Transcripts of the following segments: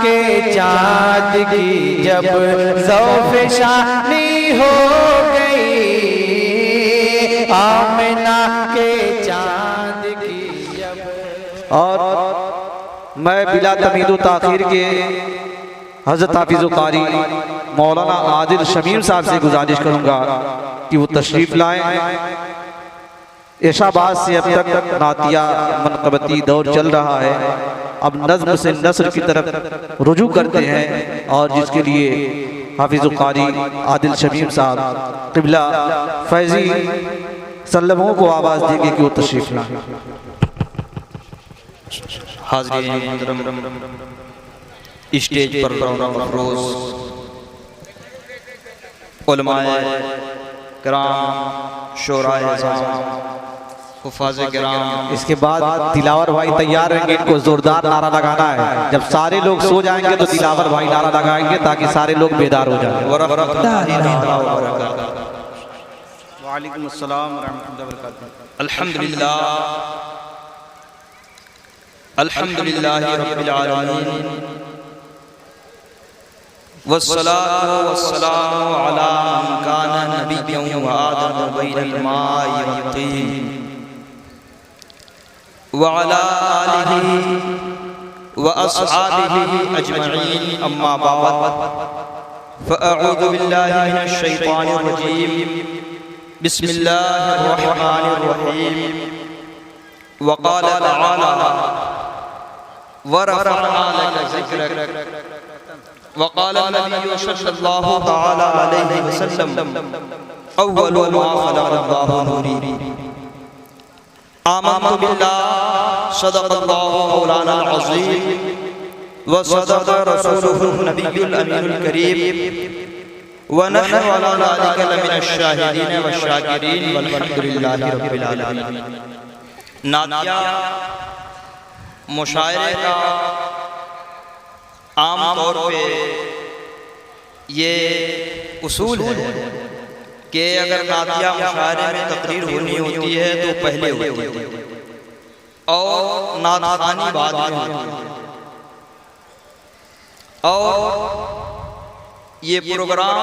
کے چاند کی جب ذوف شانی ہو گئی، آمنہ کے چاند کی جب. اور میں بلا تمید و تاخیر کے حضرت حافظ قاری مولانا عادل شمیم صاحب سے گزارش کروں گا کہ وہ تشریف لائیں. عشاء بعد سے اب تک نعتیہ منقبتی دور چل رہا ہے. اب نظم سے نثر کی طرف رجوع کرتے ہیں، اور جس کے لیے حافظ قاری عادل شمیم صاحب قبلہ فیضی سلموں کو آواز دیں گے کہ وہ تشریف لائیں. حاضرین محترم، اسٹیج پر رونق افروز علماء کرام، شورائے اعظام، حفاظ کرام، اس کے بعد دلاور بھائی تیار رہیں گے. ان کو زوردار نعرہ لگانا ہے. جب سارے لوگ سو جائیں گے تو دلاور بھائی نعرہ لگائیں گے تاکہ سارے لوگ بیدار ہو جائیں. ورحمۃ اللہ وبرکاتہ. وعلیکم السلام ورحمۃ اللہ وبرکاتہ. الحمدللہ الحمدللہ رب العالمین، والصلاة والسلام على من كان نبيا وآدم بين الماء والطين، وعلى آله وأصحابه أجمعين. أما بعد، فأعوذ بالله من الشيطان الرجيم. بسم الله الرحمن الرحيم. وقال تعالى: ورفعنا لك ذكرك. وقال النبي صلى الله تعالى عليه وسلم: أول ما خلق الله نوري. آمنت بالله، صدق الله مولانا العظيم، وصدق رسوله النبي الأمين الكريم، ونحن على ذلك لمن الشاهدين والشاكرين، والحمد لله رب العالمين. نعتیہ مشاعرے کا عام طور پہ یہ اصول ہے کہ اگر نعتیہ مشاعرے میں تقریر ہونی ہوتی ہے تو پہلے ہوتی ہے اور نعت خوانی بعد میں ہوتی ہے. اور یہ پروگرام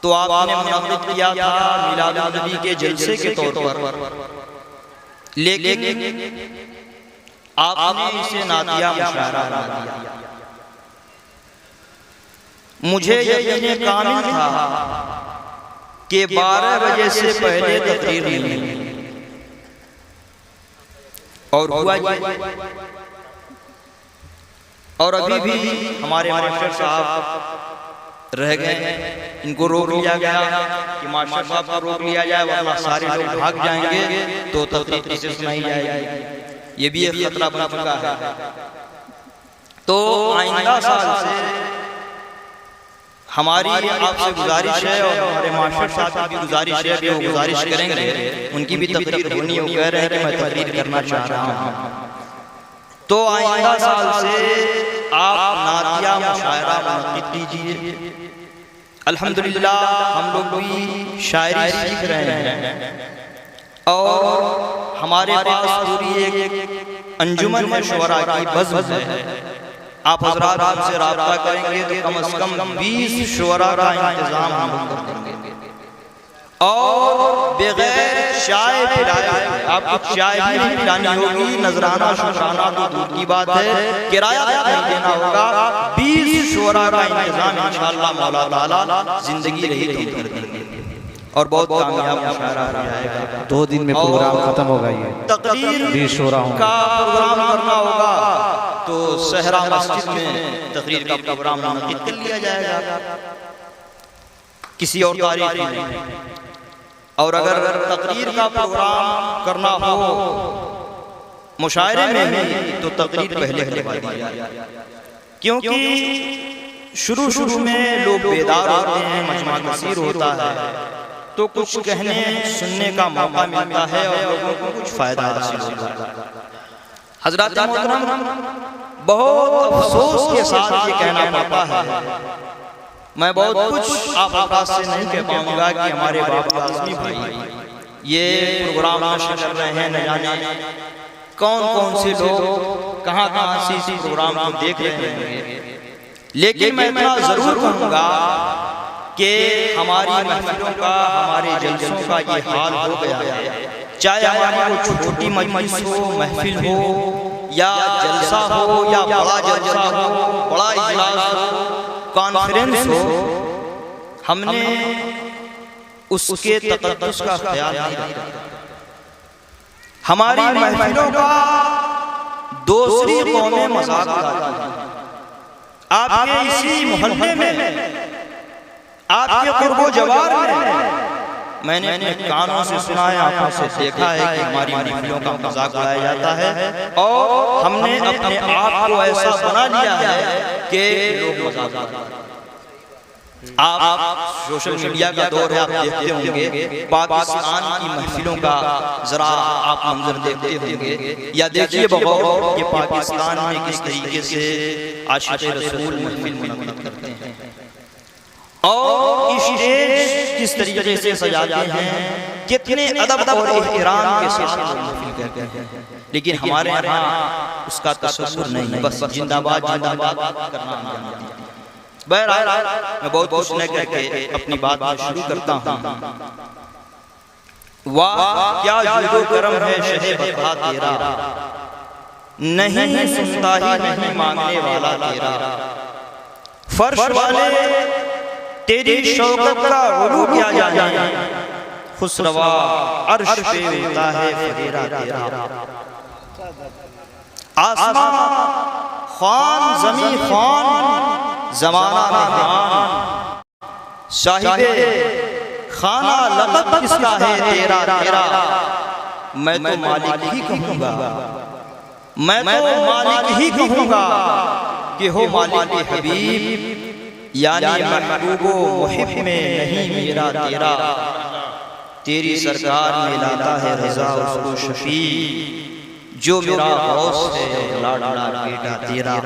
تو آپ نے منعقد کیا تھا میلاد النبی کے جلسے کے طور پر، لیکن آپ نے اسے نعتیہ مشاعرہ بنا دیا. مجھے یقین کامل تھا کہ 12 بجے سے پہلے تقریر نہیں ہوگی، اور ہوا یہ. اور ابھی بھی ہمارے ماسٹر صاحب رہ گئے، ان کو روک لیا گیا کہ ماسٹر صاحب کو روک لیا جائے ورنہ سارے لوگ بھاگ جائیں گے تو تقریر کیسے سنائی جائے گی. یہ بھی ایک خطرہ بن چکا ہے. تو آئندہ سال سے ہماری آپ سے گزارش ہے اور ہمارے ماسٹر صاحب کی بھی گزارش ہے کہ وہ گزارش کریں گے، ان کی بھی تقریر ہونی ہے. وہ کہہ رہے ہیں کہ میں تقریر کرنا چاہ رہا ہوں. تو آئندہ سال سے آپ نعتیہ مشاعرہ منعقد کیجیے. الحمدللہ ہم لوگ بھی شاعری سیکھ رہے ہیں اور ہمارے پاس پوری ایک انجمن شعراء کی بزم ہے. آپ حضرات ہم سے رابطہ کریں گے تو کم از کم 20 شعراء کا انتظام ہم کر دیں گے. اور بغیر چائے پلائے، آپ کو چائے بھی نہیں پلانی ہوگی، نذرانہ شکرانہ تو دور کی بات ہے، کرایہ نہیں دینا ہوگا. 20 شعراء کا انتظام انشاءاللہ مولا تعالیٰ زندگی رہی تو کر دیں گے اور بہت کامیاب مشاعرہ ہو جائے گا. 2 دن میں پروگرام ختم ہوگا. یہ تقریر کا پروگرام کرنا ہوگا تو صحرا مسجد میں تقریر کا پروگرام منعقد کر لیا جائے گا، کسی اور تاریخ میں نہیں. اور اگر تقریر کا پروگرام کرنا ہو مشاعرے میں بھی تو تقریر پہلے کروا دی جائے، کیونکہ شروع میں لوگ بیدار ہوتے ہیں، مجمع کثیر ہوتا ہے تو کچھ کہنے سننے کا موقع ملتا ہے اور لوگوں کو کچھ فائدہ حاصل ہوتا ہے. حضرات محترم، بہت افسوس کے ساتھ یہ کہنا پڑتا ہے، میں بہت کچھ آپ حضرات سے نہیں کہہ پاؤں گا کہ ہمارے باپ اعظمی بھائی یہ پروگرام نشر کر رہے ہیں، نہ جانے کون کون سے لوگ کہاں کہاں سے اس پروگرام کو دیکھ رہے ہیں، لیکن میں اتنا ضرور کہوں گا کہ ہماری محفلوں کا، ہمارے جلسوں کا یہ حال ہو گیا ہے، چاہے ہماری وہ چھوٹی مجلس ہو، محفل ہو، یا جلسہ ہو، یا بڑا جلسہ ہو، بڑا اجلاس ہو، کانفرنس ہو، ہم نے اس کے تقدس کا خیال نہیں رکھا۔ ہماری محفلوں کا دوسری قومیں مذاق اڑاتی ہیں۔ آپ کے اسی محلے میں، آپ کے قرب و جوار میں نے اپنے کانوں سے سنا ہے، آنکھوں سے دیکھا ہے کہ ہماری محفلوں کا مذاق اڑایا جاتا ہے، اور ہم نے اپنے آپ کو ایسا بنا لیا ہے کہ لوگ مذاق اڑاتے ہیں۔ آپ سوشل میڈیا کا دور ہے، آپ دیکھتے ہوں گے پاکستان کی محفلوں کا ذرا آپ منظر دیکھتے ہوں گے، یا دیکھیے بغور کہ پاکستان میں کس طریقے سے عاشق رسول محفل منعقد کرتے ہیں، اور اسٹیج کس طریقے سے سجاتے ہیں، کتنے ادب اور احترام کے ساتھ محفل کرتے ہیں، لیکن ہمارے یہاں اس کا تصور نہیں، بس زندہ باد زندہ باد کرنا ہم جانتے ہیں۔ بہرحال میں بہت کچھ نہ کر کے اپنی بات میں شروع کرتا ہوں۔ واہ کیا جود و کرم ہے شہ بطحا تیرا، نہیں سنتا ہی نہیں مانگنے والا تیرا، فرش والے تیری شوکت کا علو کیا جانے، خسروا عرش پہ ہوتا ہے فریرہ تیرا، آسمان خوان زمین خوان زمانہ مہمان، صاحب خانہ لقب کس کا ہے تیرا تیرا، میں تو مالک ہی کہوں گا، میں تو مالک ہی کہوں گا کہ ہو مالک حبیب، یعنی محبوب و محب میں نہیں میرا تیرا، تیری سرکار میں لاتا ہے رضا اس کو شفیع، جو میرا غوث ہے لاڈلا بیٹا تیرا۔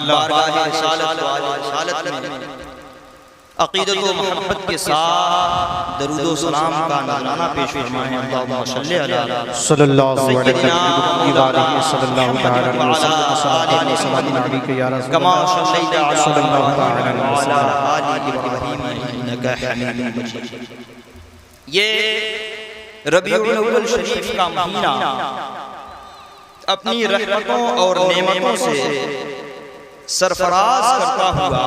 بارگاہ رسالت والے رسالت میں عقیدت و محبت کے ساتھ درود و سلام کا نذرانہ پیش فرمائیں۔ اللہم صلی علی صلی اللہ علیہ وسلم کما صلیت علی وعلی آل ابراہیم انک حمید مجید۔ یہ ربیع الاول شریف کا مہینہ اپنی رحمتوں اور نعمتوں سے سرفراز کرتا ہوا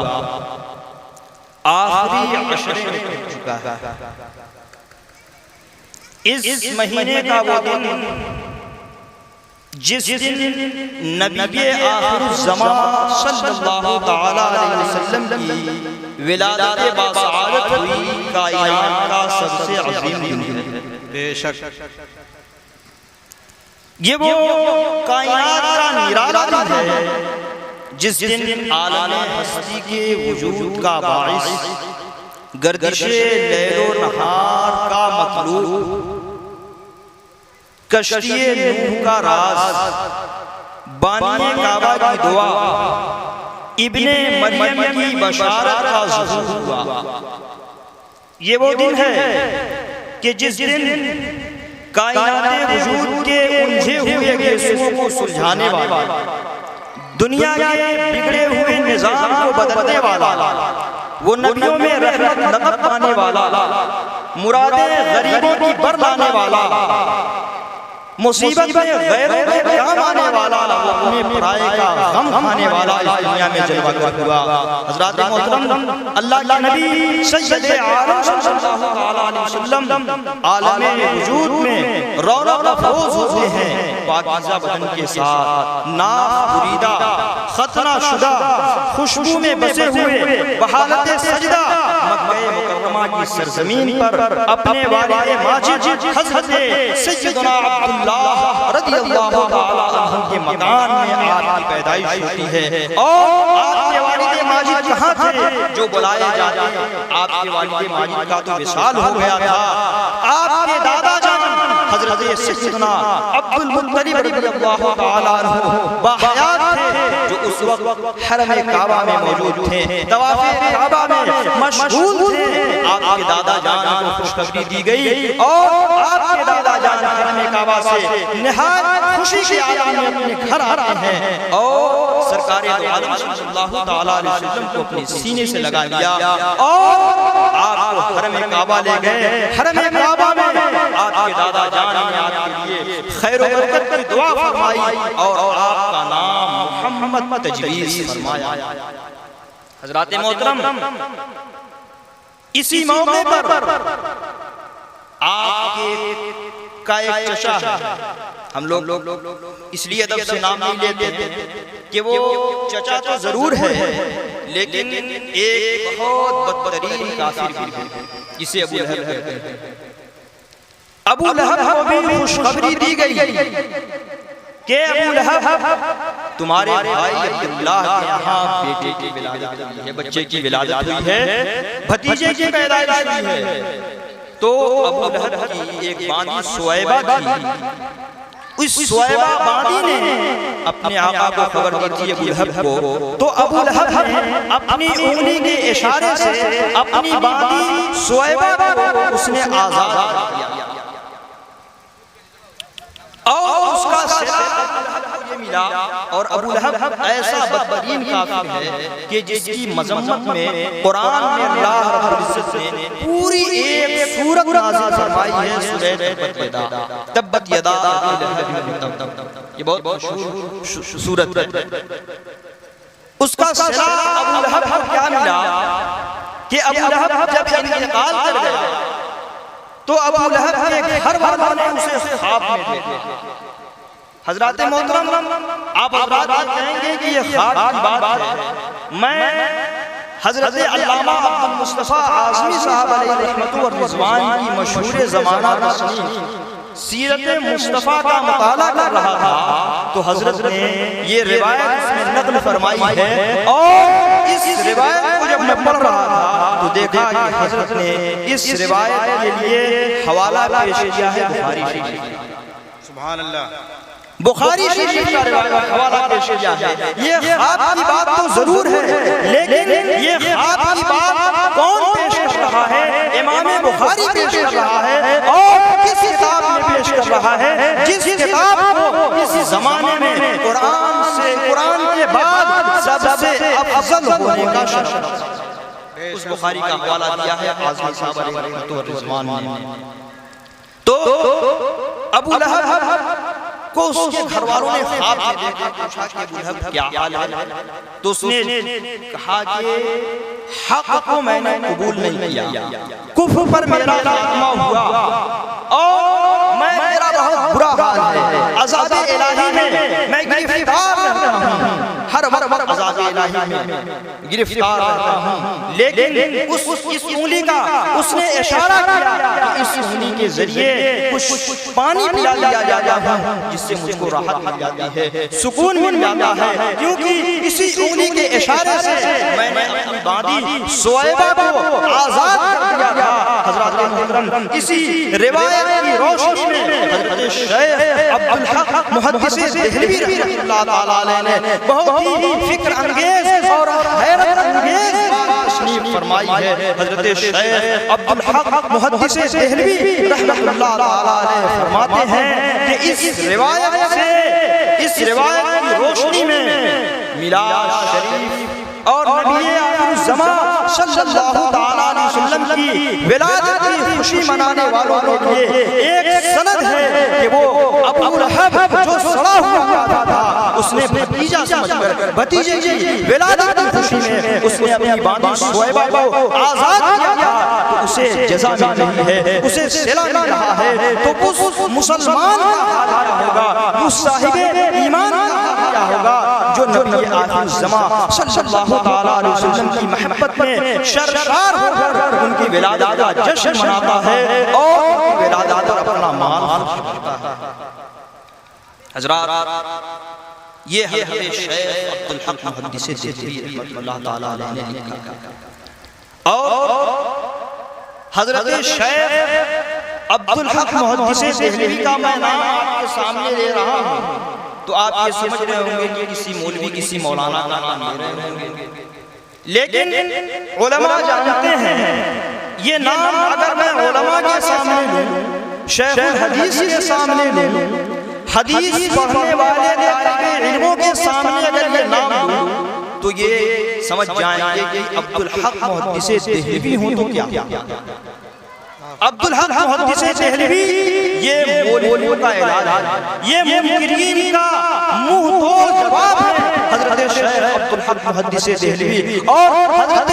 آخری عشرے میں پہنچ چکا ہے۔ اس مہینے کا وہ دن جس دن نبی آخر الزمان صلی اللہ تعالیٰ علیہ وسلم کی ولادت باسعادت ہوئی، کائنات کا سب سے عظیم دن ہے۔ بے شک یہ وہ کائنات کا نرالا دن ہے جس دن عالم ہستی کے وجود کا باعث، گردش لیل و نہار کا مطلوب، کشتی نوح کا راز، بانی کعبہ کی دعا، ابن مریم کی بشارت کا ظہور ہوا۔ یہ وہ دن ہے کہ جس دن کائنات وجود کے الجھے ہوئے گیسوں کو سلجھانے والا، دنیا کے بگڑے ہوئے نظام کو بدلنے والا، وہ نبیوں میں رحمت نقب پانے والا، مرادیں غریبوں کی بر لانے والا، مصیبت میں غیروں کے کام آنے والا، اپنے پرائے کا غم کھانے والا اس دنیا میں جلوہ گر ہوا۔ حضرات محترم، اللہ کے نبی سید عالم صلی اللہ علیہ وسلم عالم وجود میں رونق افروز ہوتے ہیں، پاکیزہ بدن کے ساتھ، ناف بریدہ، ختنہ شدہ، خوشبو میں بسے ہوئے، بحالت سجدہ، مکہ مکرمہ کی سرزمین پر اپنے والد ماجد حضرت سیدنا عبداللہ رضی اللہ تعالیٰ عنہ کے مکان میں آپ کی پیدائش ہوتی ہے، اور آپ کے والد ماجد کہاں تھے جو بلائے جاتے ہیں؟ آپ کے والد ماجد کا تو وصال ہو گیا تھا، آپ کے دادا جان حضرت سیدنا عبدالمطلب رضی اللہ تعالیٰ عنہ باحیات تھے جو اس وقت حرم کعبہ میں موجود تھے، طواف کعبہ میں مشغول تھے۔ آپ کے دادا جان کو خوشخبری دی گئی اور آپ کے دادا جان حرم کعبہ سے نہایت خوشی کے عالم میں اپنے گھر آتے ہیں اور سرکار دو عالم صلی اللہ تعالیٰ علیہ وسلم کو اپنے سینے سے لگا لیا اور آپ کو حرم کعبہ لے گئے۔ حرم کعبہ میں آپ کے دادا جان نے آپ کے لیے خیر و برکت کی دعا فرمائی اور آپ کا نام محمد تجویز فرمایا۔ حضرات محترم، اسی موقع پر آپ کا ایک چچا ہے، ہم لوگ اس لیے ادب سے نام نہیں لیتے ہیں کہ وہ چچا تو ضرور ہے لیکن ایک بہت بدترین کافر بھی ہے، جسے ابو لہب کہتے ہیں۔ ابو لہب کو بھی خوشخبری دی گئی کہ ابو لہب تمہارے بھائی عبداللہ کے یہاں بیٹے کی ولادت ہوئی ہے، بچے کی ولادت ہوئی ہے، بھتیجے کی پیدائش ہوئی ہے۔ تو ابو لہب کی ایک باندی سویبہ تھی، اس سویبہ باندی نے اپنے آقا کو خبر دی تھی ابو لہب کو، تو ابو لہب نے اپنی انگلی کے اشارے سے اپنی باندی سویبہ کو اس نے آزاد کیا اور اس کا صلہ ملا۔ اور ابو لہب ایسا بدترین کافر ہے کہ جس کی مذمت میں قرآن میں اللہ رب العزت نے پوری ایک سورت نازل فرمائی ہے، سورہ تبت یدا ابی لہب وتب۔ یہ بہت مشہور سورت ہے۔ اس کا صلہ ابو لہب کو کیا ملا کہ ابو لہب جب انتقال کر گیا تو ابو لہب کے گھر والوں نے اسے خواب میں دیکھا۔ حضرات محترم، آپ حضرات کہیں گے کہ یہ خواب کی بات ہے، میں حضرت علامہ عبد المصطفیٰ اعظمی صاحب علیہ رحمت و رضوان کی مشہور زمانہ تصنیف سیرت مصطفیٰ کا مطالعہ کر رہا تھا تو حضرت نے یہ روایت اس میں نقل فرمائی ہے اور اس روایت کو جب میں پڑھ رہا تھا تو دیکھا کہ حضرت نے اس روایت کے لیے حوالہ پیش کیا ہے بخاری شریف۔ سبحان اللہ، بخاری شریف کا روایت حوالہ پیش کیا ہے۔ یہ خواب کی بات تو ضرور ہے لیکن یہ خواب کی بات کون پیش کر رہا ہے؟ امام بخاری پیش کر رہا ہے اور کس کتاب میں پیش کر رہا ہے؟ جس کتاب کو اس زمانے میں قرآن کے بعد سب سے افضل ہونے کا شرف اس بخاری کا حوالہ دیا ہے اعظمی صاحب علیہ رحمت و رضوان نے۔ تو ابو لہب کو اس کے گھر والوں نے خواب میں دیکھا، پوچھا کہ ابو لہب کیا حال ہے؟ تو اس نے کہا کہ حق کو میں نے قبول نہیں کیا، کفر پر میرا خاتمہ ہوا اور میرا بہت برا حال ہے، عذاب الہی میں گرفتار رہتا ہوں، ہر وقت عذاب الہی میں گرفتار رہتا ہوں۔ لیکن اس انگلی کا اس نے اشارہ کیا کہ اس انگلی کے ذریعے کچھ پانی پلا لیا جاتا ہے جس سے مجھ کو راحت مل جاتی ہے، سکون مل جاتا ہے، کیونکہ اسی انگلی کے اشارے سے میں نے اپنی باندی سویبہ کو آزاد کر دیا تھا۔ حضرات محترم، اسی روایت کی روشنی میں حضرت شیخ عبدالحق محدث دہلوی رحمۃ اللہ تعالی علیہ نے بہت ہی فکر انگیز اور حیرت انگیز تشریف فرمائی ہے۔ حضرت شیخ عبدالحق محدث دہلوی رحمۃ اللہ تعالی علیہ فرماتے ہیں کہ اس روایت کی روشنی میں میلاد شریف اور نبی آخر الزمان صلی اللہ تعالی علیہ وسلم کی ولادت کی خوشی منانے والوں کے لیے ایک سند ہے کہ وہ ابو لہب جو سڑا ہوا تھا اس نے بھتیجا سمجھ کر بھتیجے کی ولادت کی خوشی میں اس نے اپنی باندی سویبہ کو آزاد کیا تو اسے جزا مل رہی ہے، اسے صلہ مل رہا ہے۔ تو اس مسلمان کا حال کیا ہوگا، اس صاحب ایمان کا حال کیا ہوگا جو نبی آخر الزمان صلی اللہ تعالی علیہ وسلم کی محبت میں شرشار ہو کر ان کی ولادت کا جشن مناتا ہے اور ان کی ولادت پر اپنا مال خرچ کرتا ہے۔ حضرات، یہ حضرت شیخ عبدالحق محدث دہلوی رحمۃ اللہ تعالی علیہ نے لکھا اور حضرت شیخ عبدالحق محدث دہلوی کا میں نام آپ کے سامنے لے رہا ہوں تو آپ یہ سمجھ رہے ہوں گے کہ کسی مولوی کسی مولانا کا نام لے رہے ہوں گے، لیکن علماء جانتے ہیں یہ نام اگر میں علماء کے سامنے لوں، شیخ الحدیث کے سامنے لوں، حدیث پڑھنے والے طالب علموں کے سامنے اگر یہ نام لوں تو یہ سمجھ جائیں گے کہ عبدالحق محدث دہلوی ہوں تو کیا عبدالحق محدث دہلوی یہ مولویوں کا علاج ہے، یہ منکرین کا منہ تو جواب ہے حضرت شیخ عبدالحق محدث دہلوی اور حضرت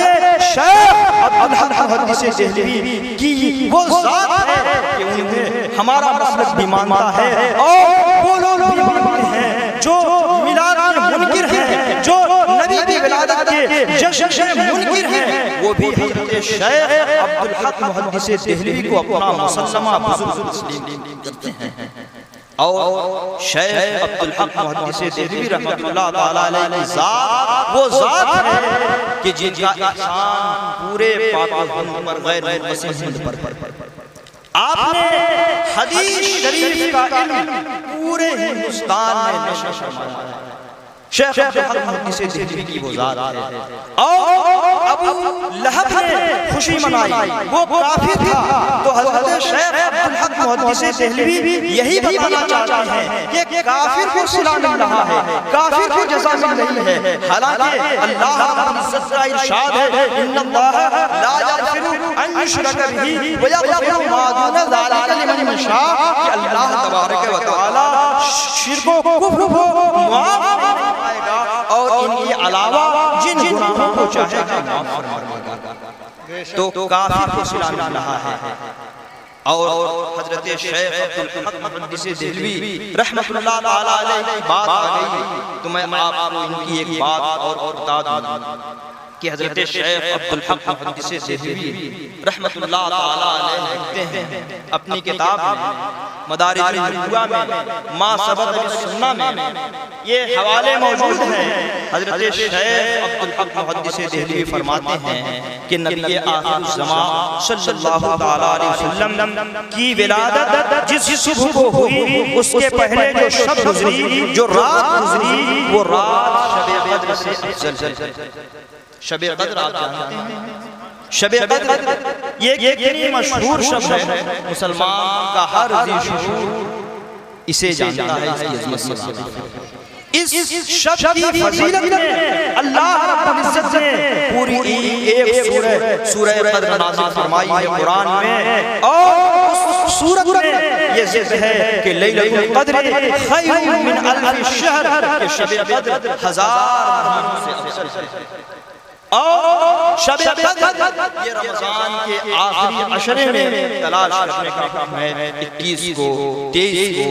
شیخ عبدالحق محدث دہلوی کی وہ ذات ہے کہ انہیں ہمارا مسلک بھی مانتا ہے اور وہ لوگ بھی مانتے ہیں جو میلاد کے منکر ہیں، جو نبی کی ولادت کے جشن کے منکر ہیں، وہ بھی حضرت شیخ عبدالحق محدث دہلوی کو اپنا مسلمہ بزرگ تسلیم کرتے ہیں۔ اور شیخ عبدالحق محدث دہلوی رحمۃ اللہ تعالیٰ علیہ کی ذات وہ ذات ہے کہ جن کا احسان پورے پاک ہند پر غیر مسلم ہند پر آپ نے حدیث شریف کا علم پورے ہندوستان میں نشر فرمایا ہے۔ شیخ عبدالحق محدث دہلوی کی وہ ذات ہے۔ اور ابو لہب نے خوشی منائی، وہ کافر تھا، تو حضرت شیخ عبدالحق محدث دہلوی یہی بتانا چاہتے ہیں کہ کافر کو صلہ مل رہا ہے، کافر کو جزا مل رہی ہے، حالانکہ اللہ رب العزت کا ارشاد ہے ان اللہ لا یغفر ان یشرک بہ ویغفر ما دون ذلک لمن یشاء، کہ اللہ تبارک و تعالی شرک و کفر کو معاف فرمائے گا اور ان کے علاوہ جن گناہوں کو چاہے گا معاف فرمائے گا۔ تو کافر کو صلہ مل رہا ہے۔ اور حضرت شیخ عبدالحق محدث دہلوی رحمۃ اللہ تعالیٰ علیہ کی بات آ گئی تو میں آپ کو ان کی ایک بات اور بتا دوں کہ حضرت شیخ عبدالحق محدث دہلوی رحمۃ اللہ تعالیٰ علیہ لکھتے ہیں اپنی کتاب میں مدارج النبوہ میں ما سبق بالسنہ میں، یہ حوالے موجود ہیں۔ حضرت شیخ عبدالحق محدث دہلوی فرماتے ہیں کہ نبی آخر الزمان صلی اللہ تعالیٰ علیہ وسلم کی ولادت جس صبح کو ہوئی اس کے پہلے جو شب گزری، جو رات گزری، وہ رات شب قدر سے افضل۔ شب قدر آپ جانتے ہیں، شب قدر یہ کتنی مشہور شب ہے، مسلمان کا ہر ذی شعور اسے جانتا ہے، اس کی عظمت سے واقف ہے۔ اس شب کی فضیلت میں اللہ رب العزت نے پوری ایک سورہ قدر نازل فرمائی ہے قرآن میں، اور اس سورت میں یہ ذکر ہے کہ لیلۃ القدر خیر من الف شہر، کہ شب قدر 1000 مہینوں سے افضل ہے۔ اور شب قدر یہ رمضان کے آخری عشرے میں تلاش کرنے کا حکم ہے، 21 کو، 23 کو،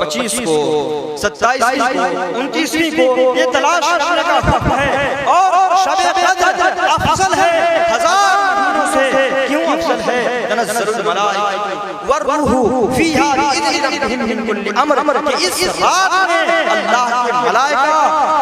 25 کو، 27 کو، 29 کو یہ تلاش کرنے کا حکم ہے۔ اور شب قدر افضل ہے 1000 مہینوں سے، کیوں افضل ہے؟ تنزل الملائکۃ والروح فیہا بإذن ربہم من کل امر، کہ اس رات میں اللہ کے ملائکہ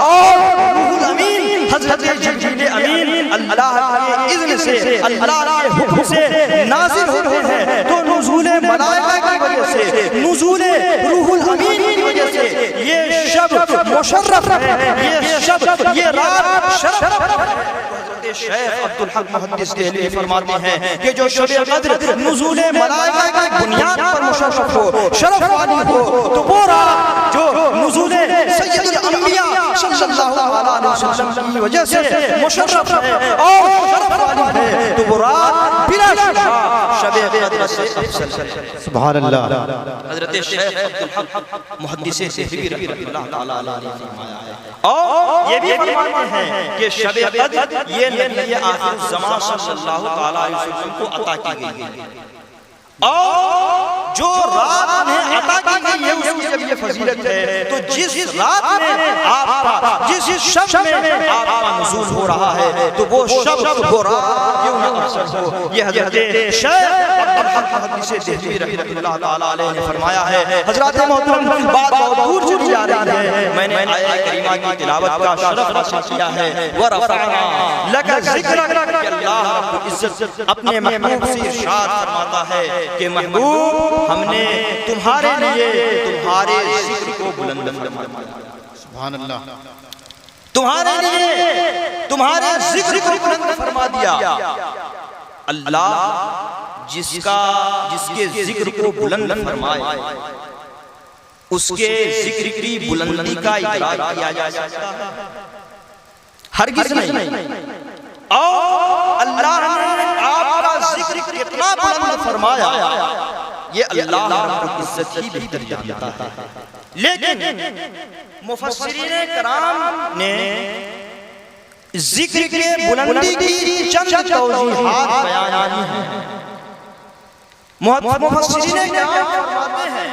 اور روح الامین حضرت جبریل امین اللہ کے اذن سے، اللہ کے حکم سے نازل ہوتے ہیں۔ تو نزول ملائکہ کی وجہ سے، نزول روح الامین کی وجہ سے یہ شب مشرف ہے، یہ شب، یہ رات شرف ہے۔ شیخ عبدالحق محدث دہلوی فرماتے ہیں کہ جو شب قدر نزول ملائکہ کی بنیاد پر مشرف ہو، شرف والی ہو، تو وہ رات جو نزول سید الانبیاء صلی اللہ علیہ وسلم کی وجہ سے مشرف ہے اور شرف والی ہے، تو وہ رات بلا شبہ شب قدر سے افضل ہے۔ سبحان اللہ۔ حضرت شیخ عبدالحق محدث دہلوی رحمۃ اللہ تعالیٰ علیہ نے فرمایا ہے۔ اور یہ بھی فرماتے ہیں کہ شب قدر یہ نبی آخر الزمان صلی اللہ تعالیٰ علیہ وسلم کو عطا کی گئی ہے، اور جو رات میں عطا کی گئی ہے اس کی جب یہ فضیلت ہے، تو جس رات میں آپ کا، جس شب میں آپ کا نزول ہو رہا ہے، تو وہ شب، وہ رات کیوں نہ افضل ہو۔ یہ حضرت شیخ عبدالحق محدث دہلوی رحمۃ اللہ تعالیٰ علیہ نے فرمایا ہے۔ حضرات محترم، بات بہت دور چلی جا رہی ہے، میں نے آیہ کریمہ کی تلاوت کا شرف حاصل کیا ہے۔ وَرَفَعْنَا لَكَ ذِكْرَكَ، کہ اللہ رب العزت اپنے محبوب سے ارشاد فرماتا ہے کہ محبوب ہم نے تمہارے لیے تمہارے ذکر کو بلند فرمایا، سبحان اللہ، تمہارے لیے تمہارے ذکر کو بلند فرما دیا۔ اللہ جس کے ذکر کو بلند فرمائے اس کے ذکر کی بلندی کا ادراک کیا جا سکتا ہے؟ ہرگز نہیں۔ اور اللہ نے آپ کا ذکر کتنا بلند فرمایا یہ اللہ رب العزت ہی بہتر جانتا ہے، لیکن مفسرین کرام نے ذکر کے بلندی کی چند توضیحات بیان کی ہیں۔ مفسرین کرام فرماتے ہیں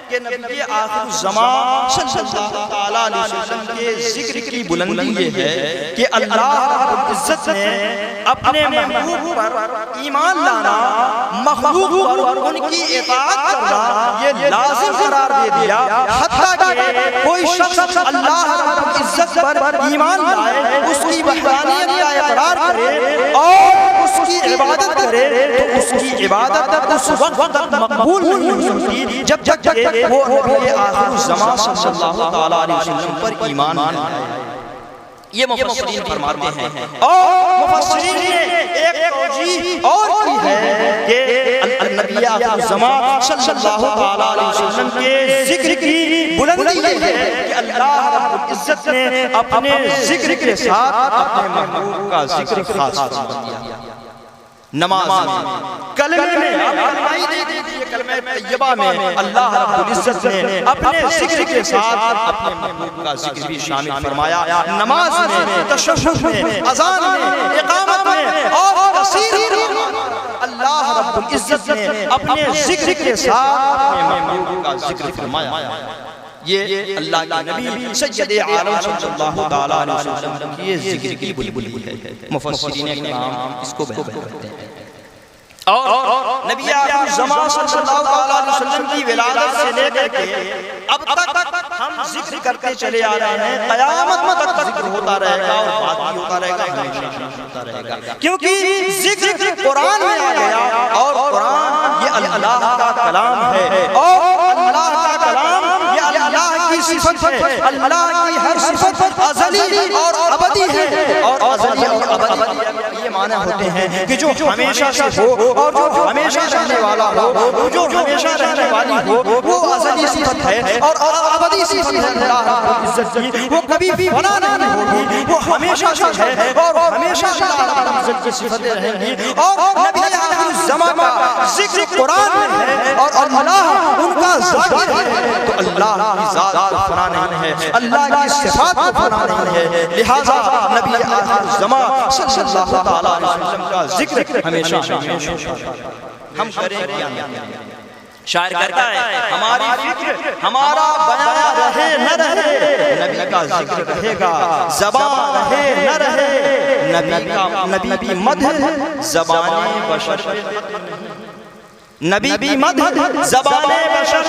کہ نبی آخر الزمان صلی اللہ علیہ وسلم کے ذکر کی بلندی یہ ہے کہ اللہ رب العزت نے اپنے محبوب پر ایمان لانا، مخلوق پر ان کی اطاعت کرنا یہ لازم قرار دے دیا، حتیٰ کہ کوئی شخص اللہ رب العزت پر ایمان لائے، اس کی وحدانیت کا اقرار کرے اور اس کی عبادت کرے تو اس کی عبادت اس وقت تک مقبول نہیں ہو سکتی جب تک وہ نبی آخر الزمان صلی اللہ علیہ وسلم پر ایمان لائے۔ یہ مفسرین فرماتے ہیں، اور مفسرین نے ایک توجیہ اور کی ہے کہ نبی آخر الزمان صلی اللہ علیہ وسلم کے ذکر کی بلندی یہ ہے کہ اللہ رب العزت نے اپنے ذکر کے ساتھ اپنے محبوب کا ذکر خاص فرما دیا۔ نماز میں، کلمے میں، کلمائی دیکھئے کلمہ طیبہ میں اللہ رب العزت نے اپنے ذکر کے ساتھ اپنے محبوب کا ذکر بھی شامل فرمایا۔ نماز میں، تشہد میں، اذان میں، اقامت میں اور کثیر اللہ رب العزت نے اپنے ذکر کے ساتھ اپنے محبوب کا ذکر فرمایا۔ یہ اللہ کے نبی سید عالم صلی اللہ علیہ وسلم کی ذکر کی بلبلی ہے۔ مفسرین کرام اس کو بیان کرتے ہیں۔ اور نبی آخر الزمان صلی اللہ علیہ وسلم کی ولادت سے لے کر کے اب تک ہم ذکر کرتے چلے آ رہے ہیں، قیامت تک ذکر ہوتا رہے گا اور بات بھی ہوتا رہے گا، ہمیشہ ہوتا رہے گا، کیونکہ ذکر قرآن میں آ گیا اور قرآن یہ اللہ کا کلام ہے اور اللہ کا کلام اللہ کی صفت ہے، اللہ کی ہر صفت ازلی اور ابدی ہے، اور ازلی اور ابدی یہ معنی ہوتے ہیں کہ جو ہمیشہ سے ہو اور جو ہمیشہ رہنے والا ہو، جو ہمیشہ رہنے والی ہو وہ ازلی صفت ہے اور ابدی صفت ہے اللہ رب العزت کی، وہ کبھی بھی فنا نہیں ہوگی، وہ ہمیشہ سے ہے اور ہمیشہ اللہ رب العزت کی صفتیں رہیں گی۔ اور نبی آخر الزمان کا ذکر قرآن میں ہے اور اللہ ان کا ذاکر ہے، تو اللہ کی ذات فنا نہیں ہے، اللہ کی صفات فنا نہیں ہے، لہذا نبی آخر الزمان صلی اللہ علیہ وسلم کا ذکر ہمیشہ ہم کریں کیا شاعر کہتا ہے ہماری فکر ہمارا بیان رہے نہ رہے نبی کا ذکر رہے گا، زبان رہے نہ رہے نبی کی مدح زبان بشر نبی مدح زبان بشر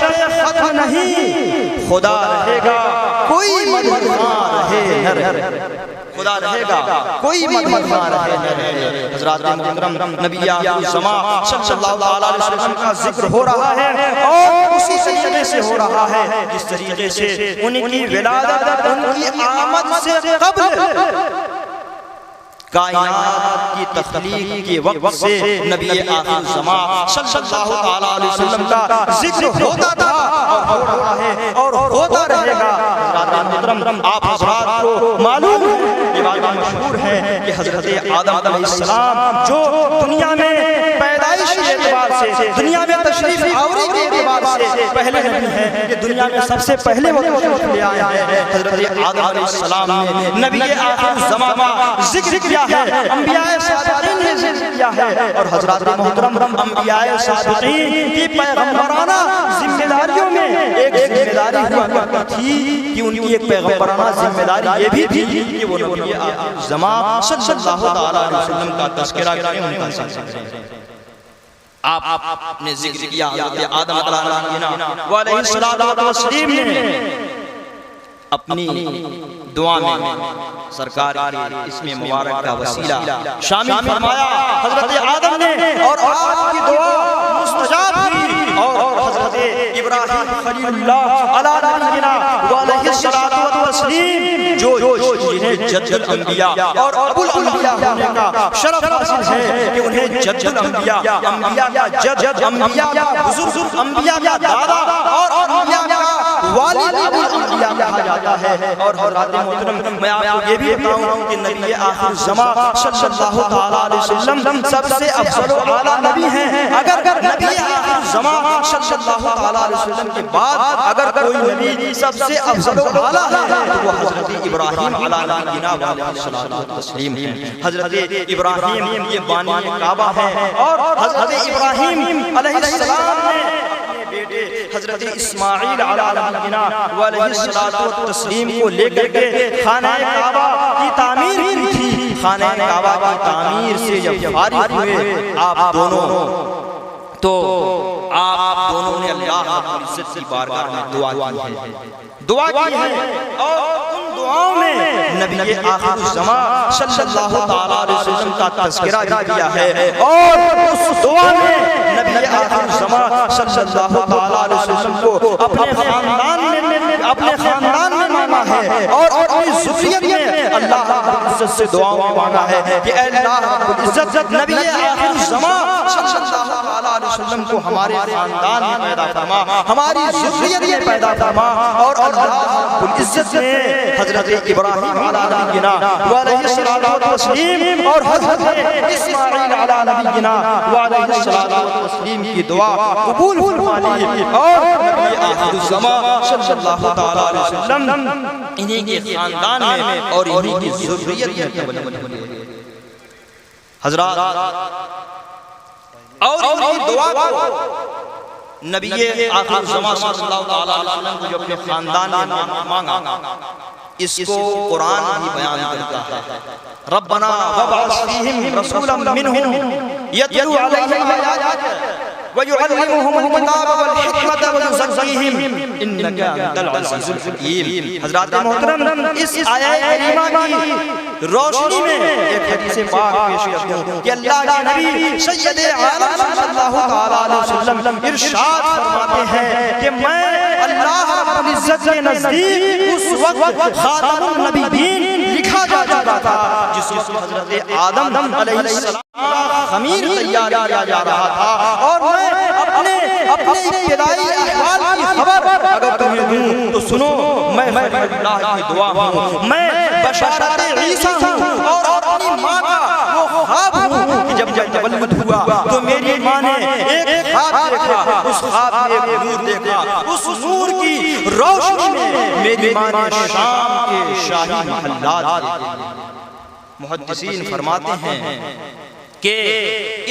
ختم نہیں، خدا رہے گا کوئی مدح رہے نہ رہے، خدا رہے گا کوئی مدد نہ رہے نہ رہے۔ حضرات محترم نبی آخر الزمان صلی اللہ علیہ وسلم کا ذکر ہو رہا ہے اور اسی طریقے سے ہو رہا ہے جس طریقے سے ان کی ولادت، ان کی آمد سے قبل کائنات کی تخلیق کے وقت سے نبی آخر الزمان صلی اللہ علیہ وسلم کا ذکر ہوتا تھا اور ہو رہا ہے اور ہوتا رہے گا۔ حضرات محترم آپ حضرات کو معلوم ہے، یہ بات مشہور ہے کہ حضرت آدم علیہ السلام جو دنیا میں پیدائش کے اعتبار سے، دنیا میں تشریف آوری کے اعتبار سے پہلے نبی ہیں، یہ دنیا میں سب سے پہلے وہ تشریف لے آئے ہیں۔ حضرت آدم علیہ السلام نے نبی آخر الزمان کا ذکر کیا ہے، انبیاء صادقین نے ذکر کیا ہے، اور حضرات محترم انبیاء صادقین کی پیغمبرانہ ذمہ داریوں میں ایک ذمہ داری ہوا کرتی تھی کہ ان کی ایک پیغمبرانہ ذمہ داری یہ بھی تھی کہ وہ نبی آخر الزمان صلی اللہ علیہ وسلم کا تذکرہ کریں، ان کا ذکر کریں۔ آپ نے ذکر کیا حضرت آدم علیہ السلام نے اپنی دعا میں سرکار کے اسم مبارک کا وسیلہ شامل فرمایا، حضرت آدم نے، اور آپ کی دعا مستجاب ہوئی اور حضرت ابراہیم خلیل اللہ علیہ نبینا وعلیہ الصلوۃ والتسلیم جو جنہیں جد الانبیاء اور ابو الانبیاء ہونے کا شرف حاصل ہے کہ انہیں جد الانبیاء، انبیاء کا جد، انبیاء کا بزرگ، انبیاء کا دادا اور انبیاء کا والد ابو الانبیاء کہا جاتا ہے۔ اور حضرات محترم میں آپ کو یہ بھی بتاؤں کہ نبی آخر الزمان صلی اللہ تعالیٰ علیہ وسلم سب سے افضل و اعلیٰ نبی ہیں۔ اگر نبی آخر الزمان صلی اللہ تعالیٰ علیہ وسلم کے بعد اگر کوئی نبی سب سے افضل و اعلیٰ ہے تو وہ حضرت ابراہیم علیہ نبینا علیہ الصلوۃ والتسلیم ہیں۔ حضرت ابراہیم یہ بانی کعبہ ہے، اور حضرت ابراہیم علیہ السلام نے اپنے بیٹے حضرت اسماعیل علیہ نبینا علیہ الصلوۃ والتسلیم کو لے کر کے خانہ کعبہ کی تعمیر کی تھی۔ خانہ کعبہ کی تعمیر سے جب فارغ ہوئے آپ دونوں نے اللہ رب العزت کی بارگاہ میں دعا کی ہے، اور ان دعاؤں میں نبی آخر الزمان صلی اللہ تعالیٰ علیہ وسلم کا تذکرہ بھی کیا ہے، اور اس دعا میں نبی آخر الزمان صلی اللہ تعالیٰ علیہ وسلم کو اپنے خاندان میں مانگا ہے، اور اپنی ذریت میں اللہ رب العزت سے دعاؤں میں مانگا ہے کہ اے اللہ رب العزت نبی آخر الزمان صلی اللہ تعالیٰ علیہ وسلم کو ہمارے خاندان میں پیدا فرما، ہماری ذریت میں پیدا فرما۔ اور اللہ رب العزت نے حضرت ابراہیم علیہ نبینا علیہ الصلوۃ والتسلیم اور حضرت اسماعیل علیہ نبینا علیہ الصلوۃ والتسلیم کی دعا قبول فرما لی، اور نبی آخر الزمان صلی اللہ تعالیٰ علیہ وسلم انہی کے خاندان میں اور انہی کی ذریت میں تولد ہوئے۔ حضرات اور انہی دعا کو نبی آخر الزمان صلی اللہ علیہ وسلم کو جو اپنے خاندان میں مانگا، اس کو قرآن بھی بیان کرتا ہے۔ ربنا وابعث فیہم رسولا منہم یتلو علیہم آیاتک وَيُعَلِّمُهُمُ الْكِتَابَ وَالْحِکْمَةَ وَيُزَکِّیہم اِنَّکَ انتَ الْعَزِیزُ الْحَکِیم۔ حضرات محترم اس آیہ کریمہ کی روشنی میں ایک حدیث پاک پیش کرتا ہوں کہ اللہ کے نبی سید عالم صلی اللہ تعالیٰ علیہ وسلم ارشاد فرماتے ہیں کہ میں اللہ رب العزت کے نزدیک اس وقت خاتم النبیین لکھا جا چکا تھا جس وقت حضرت آدم علیہ السلام خمیر تیار کیا جا رہا تھا، اور میں اپنے ابتدائی احوال کی خبر اگر تمہیں دوں تو سنو، میں خلیل اللہ کی دعا ہوں، میں بشارت عیسیٰ ہوں، اور اپنی ماں کا وہ خواب ہوں کہ جب تولد ہوا تو میری ماں نے ایک خواب دیکھا، اس خواب میں ایک نور دیکھا، اس نور کی روشنی میں میری ماں نے شام کے شاہی محلات دیکھے۔ محدثین فرماتے ہیں کہ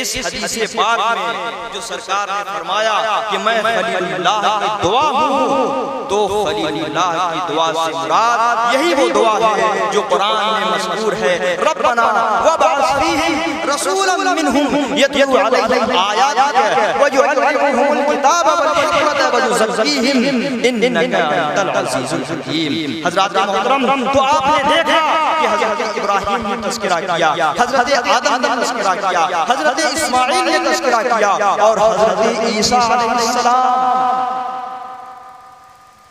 اس حدیث پاک میں جو سرکار نے فرمایا کہ میں خلیل اللہ کی دعا ہوں، تو خلیل اللہ کی دعا سے مراد یہی وہ دعا ہے جو قرآن میں مذکور ہے، ربنا وابعث فیہم رسولا منہم یتلو علیہم آیاتک ویعلمہم الکتاب والحکمۃ ویزکیہم انک انت العزیز الحکیم۔ حضرات محترم تو آپ نے دیکھا کہ حضرت ابراہیم نے تذکرہ کیا، حضرت آدم نے تذکرہ کیا، حضرت اسماعیل نے تذکرہ کیا، اور حضرت عیسیٰ علیہ السلام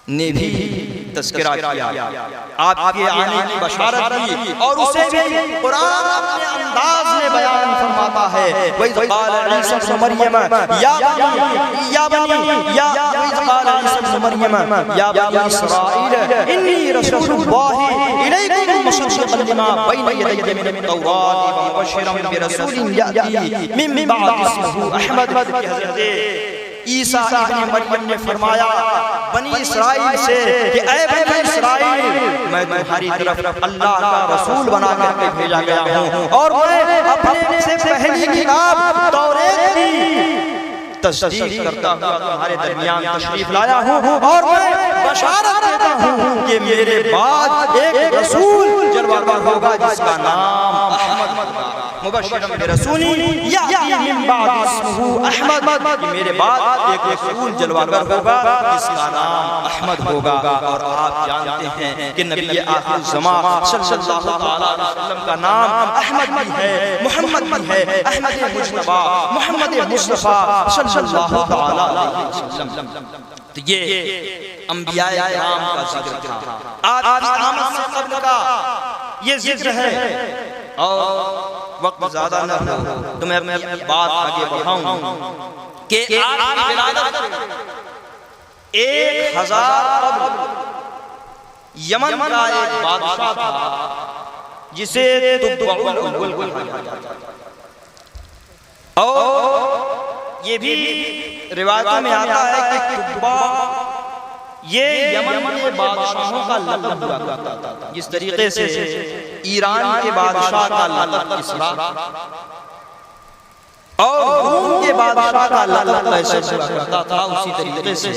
نے بھی تذکرہ کیا، آپ کے آنے کی بشارت کی، اور اسے بھی قرآن اپنے انداز میں بیان فرماتا ہے۔ وَإِذْ قَالَ عِيسَى ابْنُ مَرْيَمَ يَا بَنِي إِسْرَائِيلَ إِنِّي رَسُولُ اللَّهِ إِلَيْكُمْ مُصَدِّقًا لِمَا بَيْنَ يَدَيَّ مِنَ التَّوْرَاةِ وَمُبَشِّرًا بِرَسُولٍ يَأْتِي مِن بَعْدِي اسْمُهُ أَحْمَدُ۔ عیسیٰ ابن مریم نے فرمایا بنی اسرائیل سے کہ اے بنی اسرائیل، میں تمہاری طرف اللہ کا رسول بنا کر کے بھیجا گیا ہوں، اور میں اپنے سے پہلی کتاب توریت کی تصدیق کرتا ہوا تمہارے درمیان تشریف لایا ہوں، اور میں بشارت دیتا ہوں کہ میرے بعد ایک رسول جلوہ گر ہوگا جس کا نام احمد ہوگا۔ مبشرا برسول یأتی من بعد اسمہ احمد، کہ میرے بعد ایک رسول جلوہ گر ہوگا جس کا نام احمد ہوگا۔ اور آپ جانتے ہیں کہ نبی آخر زمان صلی اللہ علیہ وسلم کا نام احمد بھی ہے، محمد بھی ہے، احمد مجتبی محمد مصطفیٰ صلی اللہ علیہ وسلم۔ تو یہ انبیاء کرام کا ذکر تھا۔ آج کی آمد سے قبل کا یہ ذکر ہے، اور وقت زیادہ نہ ہو تو میں اپنی بات آگے بڑھاؤں کہ آپ کی ولادت 1000 قبل یمن کا ایک بادشاہ تھا جسے تبع الاول کہا جاتا تھا، اور یہ بھی روایتوں میں آتا ہے کہ تبع یہ یمن کے بادشاہوں کا لقب ہوا کرتا تھا، جس طریقے سے ایران کے بادشاہ کا لقب کسریٰ اور روم کے بادشاہ کا لقب قیصر ہوا کرتا تھا، اسی طریقے سے